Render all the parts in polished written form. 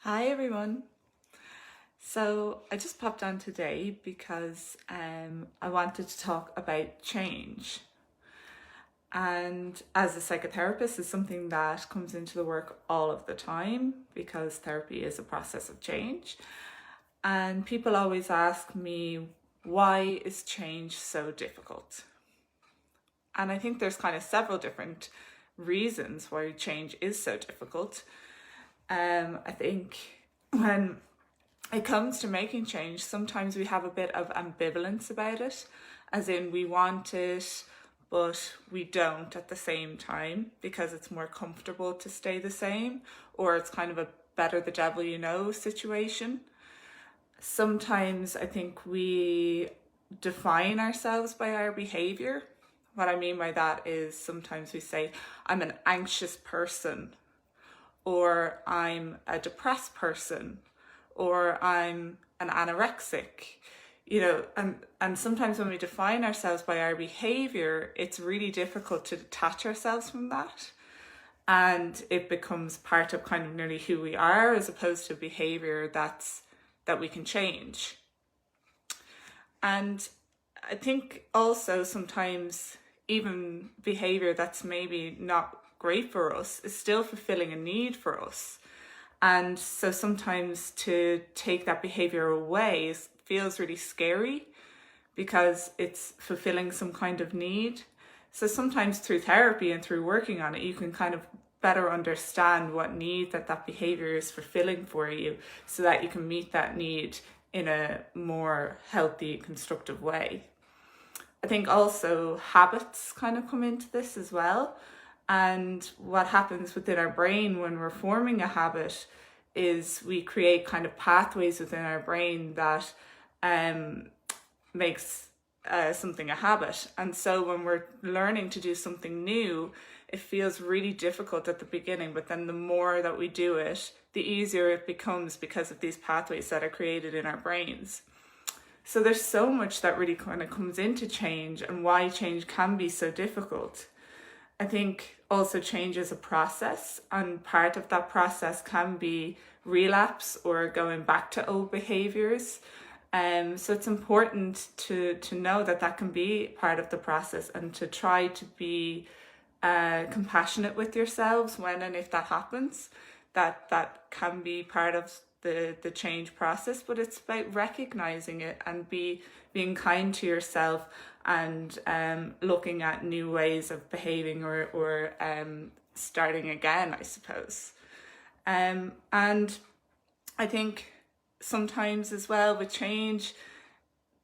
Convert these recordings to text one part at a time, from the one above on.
Hi everyone. So I just popped on today because I wanted to talk about change. And as a psychotherapist, it's something that comes into the work all of the time because therapy is a process of change. And people always ask me, why is change so difficult? And I think there's kind of several different reasons why change is so difficult. I think when it comes to making change, sometimes we have a bit of ambivalence about it, as in we want it, but we don't at the same time because it's more comfortable to stay the same, or it's kind of a better the devil you know situation. Sometimes I think we define ourselves by our behavior. What I mean by that is sometimes we say, I'm an anxious person, or I'm a depressed person, or I'm an anorexic, and sometimes when we define ourselves by our behavior, it's really difficult to detach ourselves from that. And it becomes part of kind of nearly who we are, as opposed to behavior that we can change. And I think also sometimes even behavior that's maybe not great for us is still fulfilling a need for us. And so sometimes to take that behavior away feels really scary because it's fulfilling some kind of need. So sometimes through therapy and through working on it, you can kind of better understand what need that behavior is fulfilling for you so that you can meet that need in a more healthy, constructive way. I think also habits kind of come into this as well. And what happens within our brain when we're forming a habit is we create kind of pathways within our brain that makes something a habit. And so when we're learning to do something new, it feels really difficult at the beginning, but then the more that we do it, the easier it becomes because of these pathways that are created in our brains. So there's so much that really kind of comes into change and why change can be so difficult. I think also change is a process, and part of that process can be relapse or going back to old behaviors. So it's important to know that can be part of the process and to try to be compassionate with yourselves when and if that happens. That can be part of the change process, but it's about recognizing it and being kind to yourself and looking at new ways of behaving or starting again, I suppose. And I think sometimes as well with change,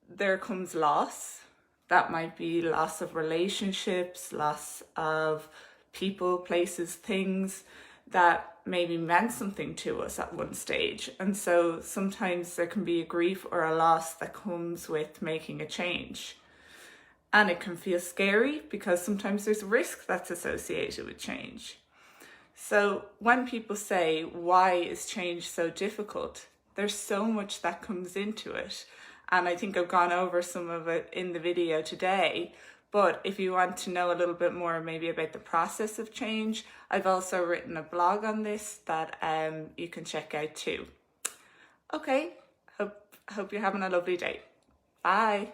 there comes loss. That might be loss of relationships, loss of people, places, things that maybe meant something to us at one stage. And so sometimes there can be a grief or a loss that comes with making a change. And it can feel scary because sometimes there's risk that's associated with change. So when people say, why is change so difficult? There's so much that comes into it. And I think I've gone over some of it in the video today. But if you want to know a little bit more maybe about the process of change, I've also written a blog on this that you can check out too. Okay, hope you're having a lovely day. Bye.